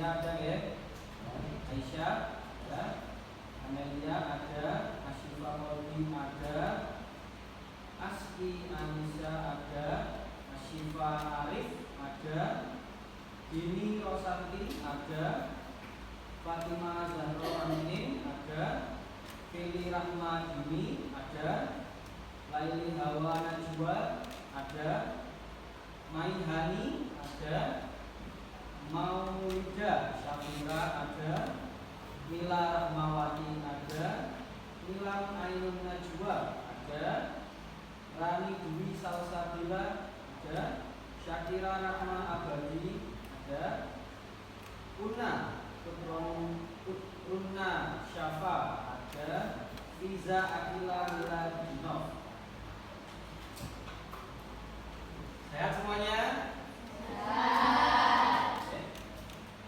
Amelia ada ya, Aisyah ada, Amelia ada, Asyifa Maudin ada, Aski Anissa ada, Asyifa Arif ada, Dini Rosanti ada, Fatimah Zahra Amin ada, Fili Rahma Dini ada, Laili Hawa Najwa ada, Maihani ada, Maulida Syafira ada, Mila Rahmawati ada, Nilam Ainun Najwa ada, Rani Dwi Salsabila ada, Syakira Rahma Abadi ada, Una Syafa ada, Fiza Akila Miladinov. Sehat semuanya? Sehat.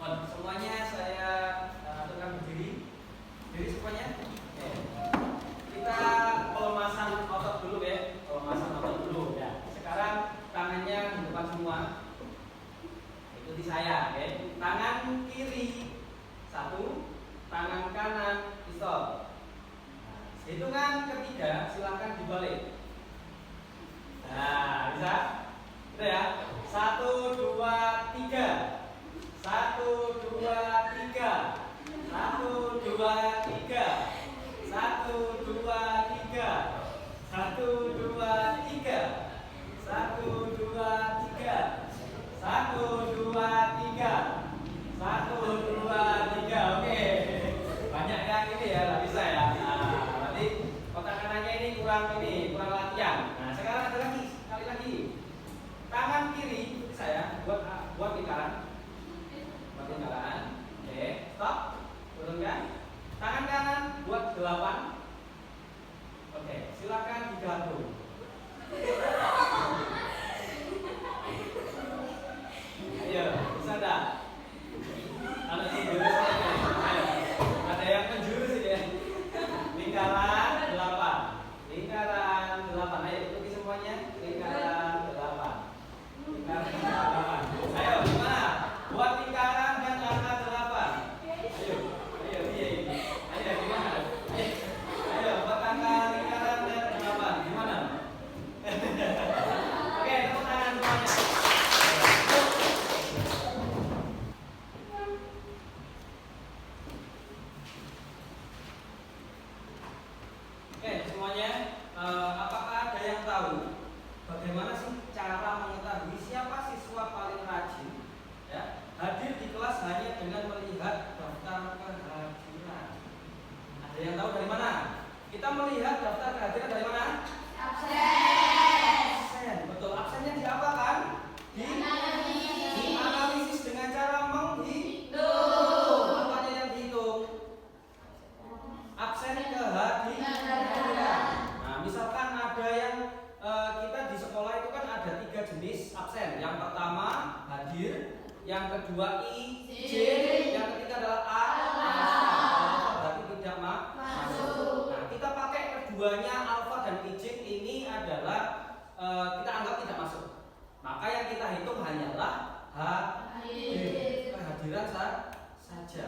Semuanya saya aturkan berdiri. Berdiri semuanya. Kita pelemasan otot dulu ya. Pelemasan otot dulu ya. Sekarang tangannya di depan semua. Ikuti saya ya. Tangan kiri 1, tangan kanan pistol. Hitungan ketiga silakan dibalik. Nah, bisa? Udah ya. 1, 2, 3. 1, 2, 3. 1, 2, 3. 1, 2, 3. 1, 2, 3. 1, 2, 3. 1, 2, 3. 1, 2, 3. Oke. Banyak yang ini ya, nggak bisa ya. Nah, berarti kotak kanannya ini kurang latihan. Nah, sekarang ada lagi, sekali lagi. Tangan kiri ikuti saya buat lingkaran. Buat lingkaran. Oke, stop. Turunkan. Tangan kanan buat 8. Oke, silakan digantung. Ayo, bisa enggak? Kalau menjurus ayo. Ada yang menjurus ya. Lingkaran 8. Lingkaran 8. Ayo ikuti semuanya. Lingkaran 8. Lingkaran 8. Ayo gimana? Buat lingkaran dan angka 8. Ayo. Ayo gimana? Ayo buat angka lingkaran dan 8. Gimana? Oke, tepuk tangan semuanya. Oke, semuanya, apakah ada yang tahu bagaimana sih cara mengetahui siapa siswa paling rajin ya, hadir di kelas hanya dengan melihat daftar kehadiran? Ada yang tahu dari mana? Kita melihat daftar kehadiran dari mana? Absen. Betul, absennya diapakan? Dianalisis dengan cara menghitung. Apanya yang dihitung? Absen kehadiran. Nah, misalkan ada yang kita di sekolah itu kan ada 3 jenis absen. Yang pertama hadir, yang kedua izin, yang ketiga adalah alfa. Berarti tidak masuk. Nah, kita pakai keduanya alfa dan izin ini adalah kita anggap tidak masuk. Maka yang kita hitung hanyalah hadir, kehadiran saja.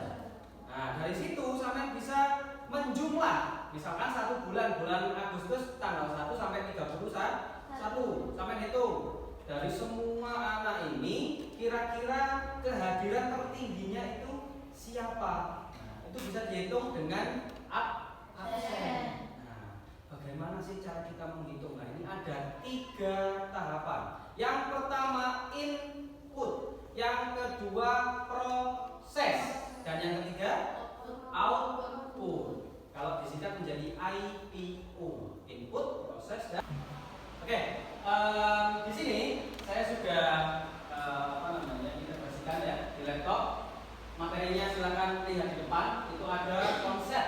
Nah, dari situ sampai bisa menjumlah. Misalkan 1 bulan Agustus tanggal 1 sampai 31 sampai hitung dari semua anak ini kira-kira kehadiran tertingginya itu siapa. Nah, itu bisa dihitung dengan absen. Nah, bagaimana sih cara kita menghitung? Nah, ini ada 3 tahapan. Yang pertama input, yang kedua proses, dan yang ketiga output. Kalau disingkat menjadi IPO, input, proses, dan oke. Di sini saya sudah integrasikan ya di laptop. Materinya silakan lihat di depan. Itu ada konsep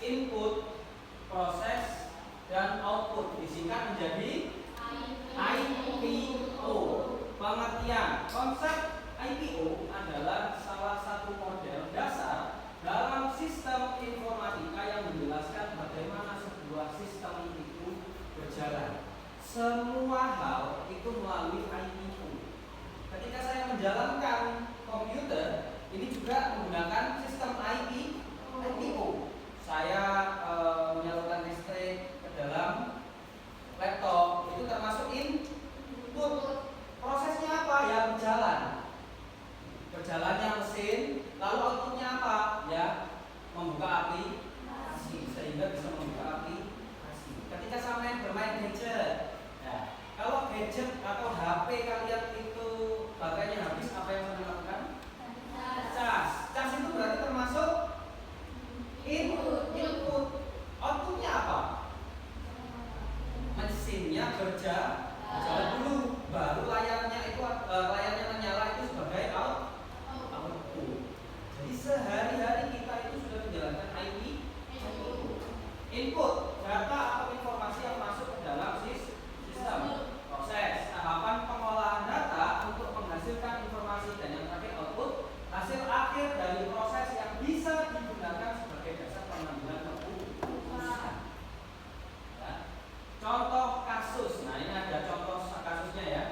input, proses, dan output. Disingkat menjadi IPO. Pengertian konsep IPO adalah salah satu model dasar dalam sistem informatika yang menjelaskan bagaimana sebuah sistem itu berjalan. Semua hal itu melalui IPO. Ketika saya menjalankan gadget atau HP kalian itu baterainya habis, apa yang kalian lakukan? Cas. Cas itu berarti termasuk input. Outputnya apa? Mesinnya berjalan dulu, baru layarnya menyala, itu sebagai output. Jadi sehari-hari kita itu sudah menjalankan input, data atau informasi yang masuk ke dalam sistem. Proses tahapan pengolahan data untuk menghasilkan informasi, dan yang terakhir output, hasil akhir dari proses yang bisa digunakan sebagai dasar pengambilan keputusan. Ya. Contoh kasus, nah ini ada contoh kasusnya ya.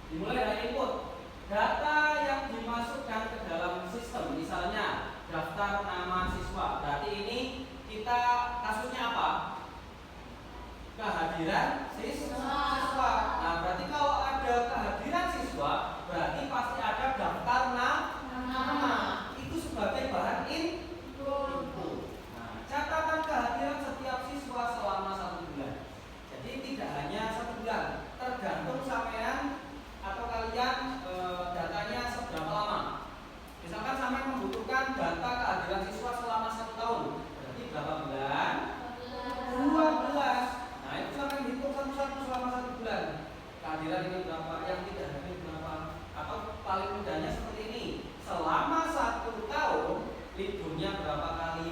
Dimulai dari input, data yang dimasukkan ke dalam sistem, misalnya daftar nama siswa. Berarti ini kita kasusnya apa? Kehadiran siswa. Nah, berarti kalau ada kehadiran siswa, berarti pasti ada daftar nama. Itu sebagai bahan input. Nah, catatan kehadiran setiap siswa selama 1 bulan. Jadi tidak hanya 1 bulan, tergantung sampean atau kalian datanya seberapa lama. Misalkan sampean membutuhkan data kehadiran siswa selama 1 tahun, berarti berapa bulan? 12. Nah, itu sampean hitung satu-satu selama 1 bulan. Kehadiran ini berapa, yang tidak hadir berapa? Atau paling mudahnya seperti ini, selama 1 tahun liburnya berapa kali?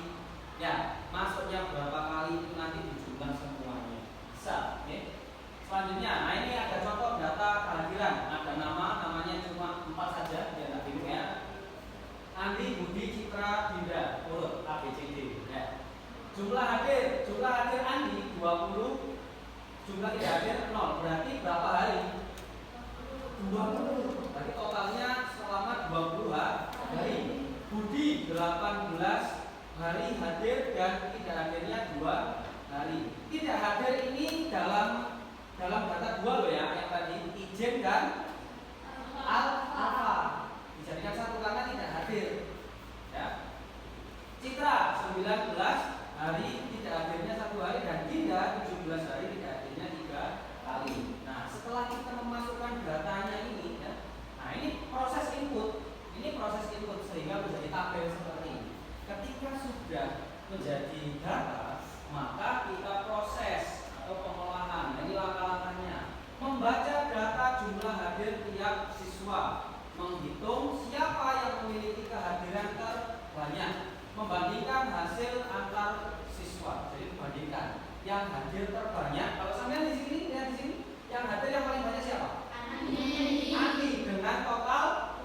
Ya, masuknya berapa kali, itu nanti dijumlah semuanya. Bisa, oke? Selanjutnya, nah ini ada contoh data kehadiran. Ada namanya cuma 4 saja, ya nggak bingung ya. Andi, Budi, Citra, Dinda, urut A, B, C, D. Ya. Jumlah hadir Andi 20, jumlah tidak hadir 0. Berarti berapa hari? 20. Berarti totalnya selama 20 hari. Budi 18 hari hadir dan tidak hadirnya 2 hari. Tidak hadir ini dalam data 2 loh ya, yang tadi izin dan alfa. Dijadikan 1 karena tidak hadir. Ya. Citra 19 hari tidak hadirnya 1 hari, dan Dinda 17 hari tidak hadirnya 3 kali. Nah, setelah kita memasukkan datanya ini ya. Nah, ini proses input. Sehingga menjadi tabel seperti ini. Ketika sudah menjadi data, maka kita proses atau pengolahan. Ini langkah-langkahnya. Membaca data jumlah hadir tiap siswa, menghitung siapa yang memiliki kehadiran terbanyak, membandingkan hasil antar siswa. Jadi membandingkan yang hadir terbanyak. Kalau sampai di sini, lihat di sini, yang hadir yang paling banyak siapa? Andi dengan total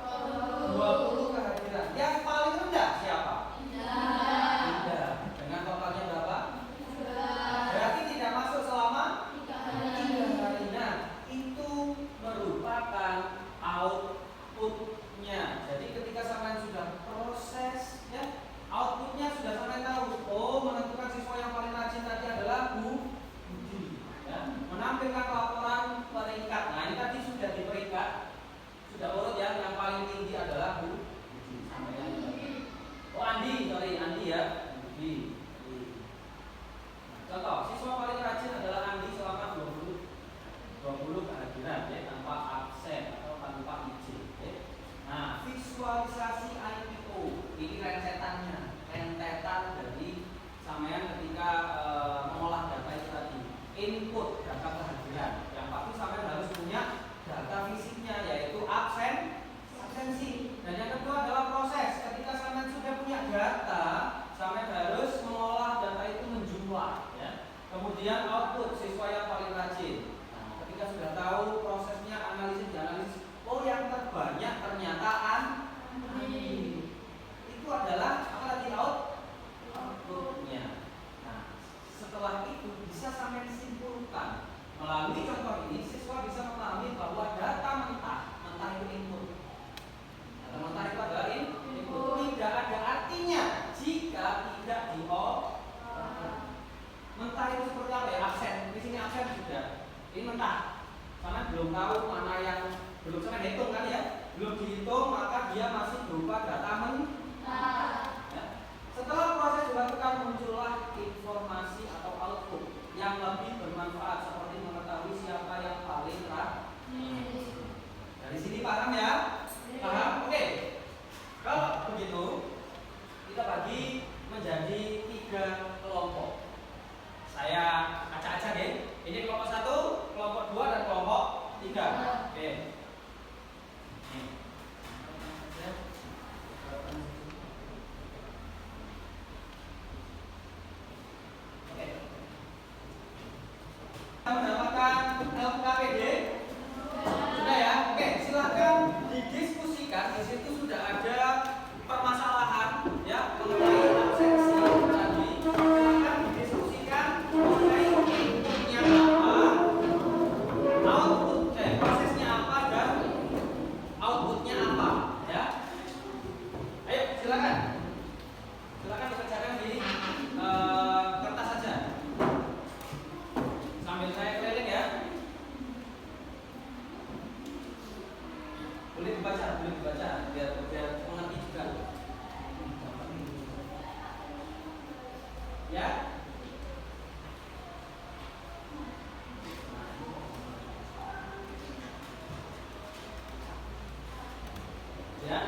20 kehadiran. Yang paling rendah siapa? Dinda dengan totalnya berapa? Berarti tidak masuk selama 3 hari. Nah, itu merupakan outputnya. Jadi ketika sampean sudah proses ya, outputnya sudah sampean tahu. Oh, menentukan siswa yang paling rajin tadi adalah Budi. Ya, menampilkan laporan peringkat. Nah, ini tadi sudah diperingkat, sudah urut ya. Yang paling tinggi adalah Budi. Sampai yang oh Andi ya, Budi. Contoh, siswa paling rajin adalah Andi selama 20 kehadiran ya, tanpa absen atau tanpa izin. Ya. Nah, visualisasi IPO ini rentetan dari sampean ketika mengolah data itu tadi. Input data kehadiran. Yang pasti sampean harus punya data fisiknya, yaitu absensi. Dan yang kedua adalah proses. Ketika sampean sudah punya data, sampean harus mengolah data itu menjumlah. Ya. Kemudian output siswa yang paling rajin. Nah, ketika sudah tahu prosesnya, dianalisis. Oh, yang terbanyak ternyata Andi. Itu adalah apa tadi outputnya. Nah, setelah itu bisa sampai disimpulkan. Melalui contoh ini, siswa bisa memahami bahwa data mentah itu input. Data mentah itu adalah input. Tidak ada artinya jika tidak diolah. Mentah itu seperti apa ya? Absen. Di sini absen sudah. Ini mentah. Karena belum tahu mana yang belum sampai hitung kan ya. Belum dihitung, maka dia masih berupa data mentah. Ya. Setelah proses dilakukan, muncullah informasi atau output yang lebih bermanfaat, seperti mengetahui siapa KPD? Sudah ya? Oke, silakan didiskusikan. Di situ sudah ada permasalahan ya mengenai absensi tadi. Silakan didiskusikan mengenai inputnya apa, prosesnya apa dan outputnya apa ya. Ayo silakan. Silakan dikerjakan di kertas saja. Sambil saya keliling ya. Boleh dibaca biar mengerti juga. Ya. Ya.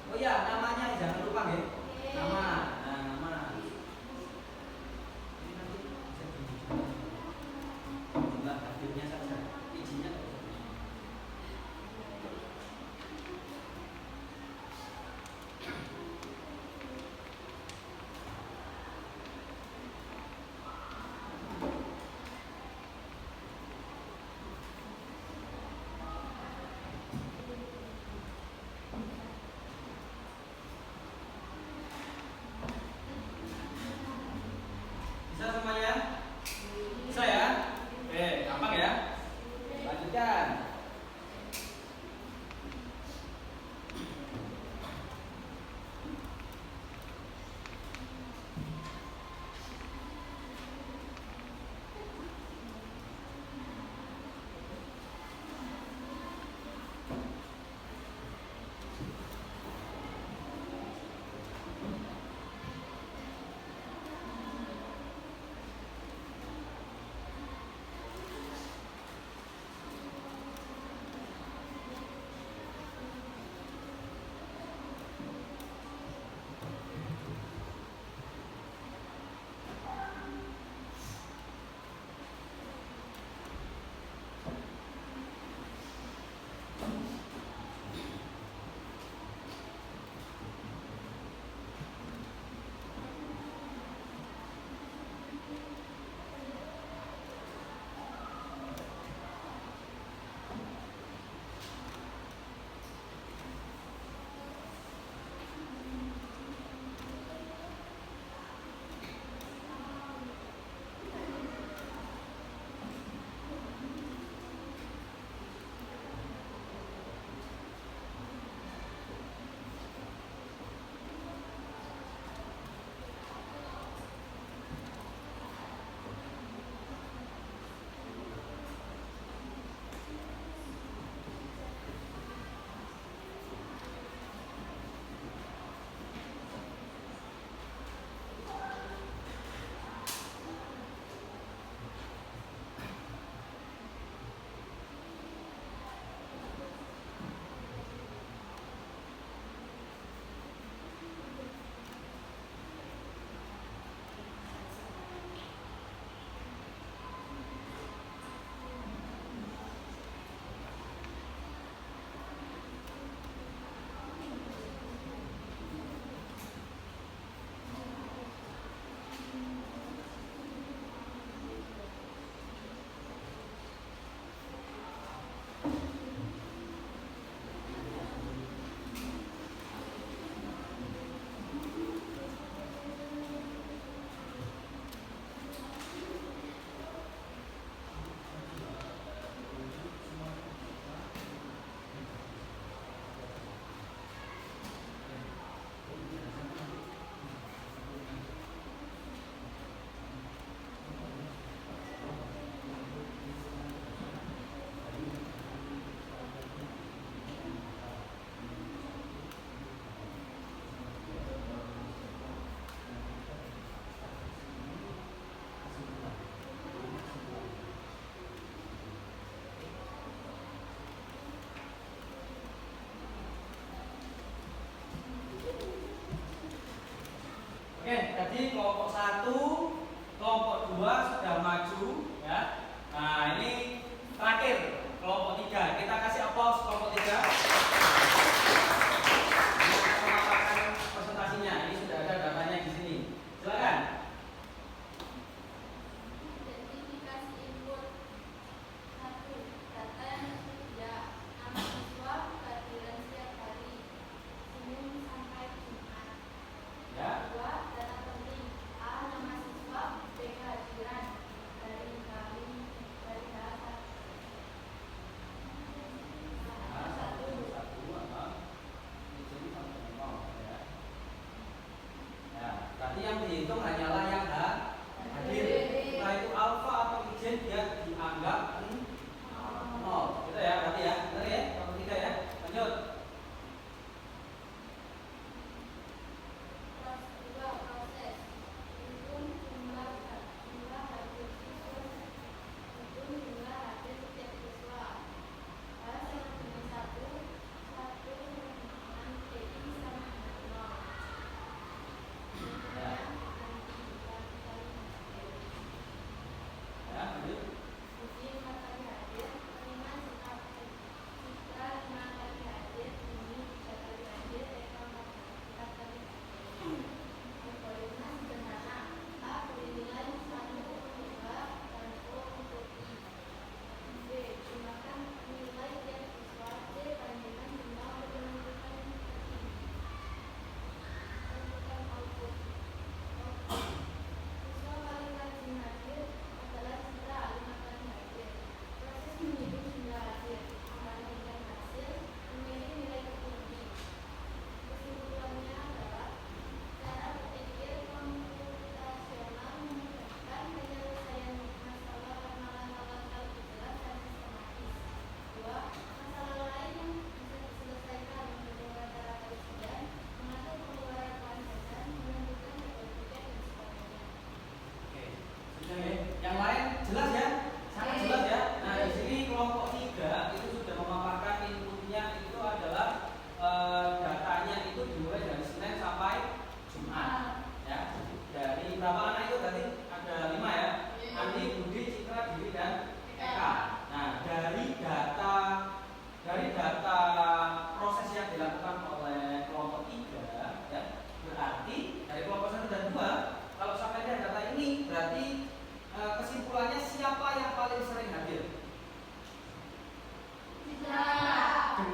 Oh iya, namanya jangan lupa ya. Nama. Nah, nama. Ini nanti bisa jumlah hadirnya saja. Izinnya nggak usah.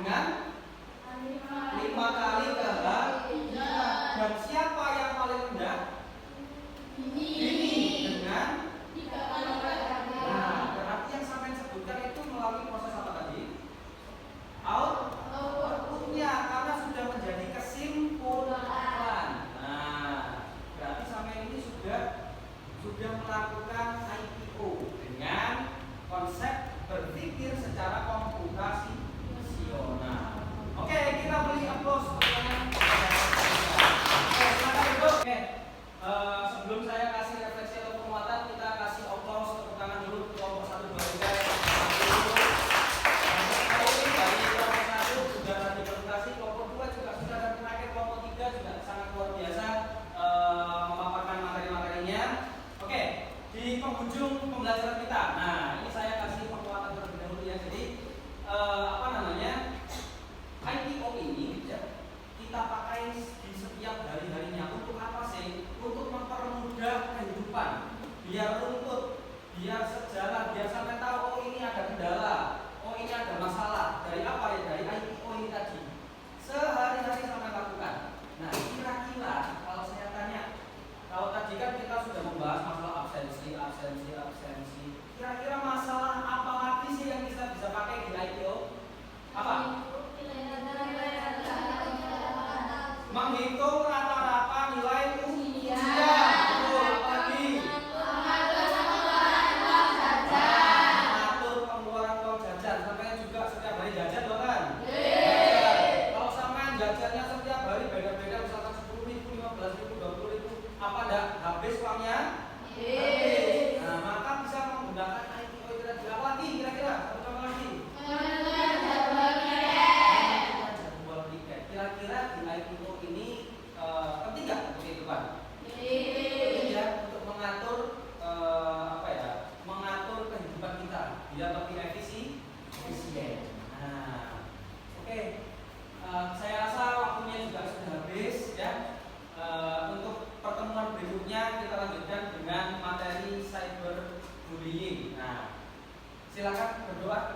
dengan 5 kali kebahagiaan. Dan siapa yang paling rendah? Ini dengan 3 kali kebahagiaan. Nah, berarti yang sampai sebutkan itu melalui proses apa tadi? Outputnya, karena sudah menjadi kesimpulan. Nah, berarti sampai ini sudah melakukan IPO dengan konsep berpikir secara komputasional. Oke, kita beri applause. Oke, sebelum saya kasih refleksi atau penguatan, kita kasih applause, tepuk tangan dulu kelompok 1, 2, 3. Ini dari kelompok 1 sudah dipresentasi, kelompok 2 juga sudah, dan terakhir kelompok 3 juga sangat luar biasa memaparkan materi-materinya. Oke, di penghujung pembelajaran kita. Nah, ini saya kasih penguatan terlebih dahulu ya. Jadi IPO ini ya, kita pakai di setiap hari-harinya untuk apa sih? Untuk mempermudah kehidupan, biar runtut, biar sejalan, biar sampai tahu oh ini ada kendala, oh ini ada masalah. Dari apa ya? Dari IPO ini tadi. Sehari-hari sampai lakukan. Nah, kira-kira kalau saya tanya, kalau tadi kan kita sudah membahas masalah absensi. Kira-kira masalah apa lagi sih yang kita bisa pakai di IPO? Apa? Menghitung rata-rata nilai ujian. Betul, apalagi? Mengatur pengeluaran uang jajan. Sampai juga setiap hari jajan loh kan? Kalau sampai jajannya setiap hari beda-beda, misalkan 10.000, 15.000, 20.000, apa enggak habis uangnya? Habis. Nah, maka bisa menggunakan IPO itu tadi. Apa lagi kira-kira? Satu contoh lagi. Kira-kira di IPO ini penting nggak untuk kehidupan? Ya, untuk mengatur mengatur kehidupan kita biar lebih efisien. Nah, oke. Saya rasa waktunya juga sudah habis ya. Untuk pertemuan berikutnya kita lanjutkan dengan materi cyberbullying. Nah, silakan berdoa.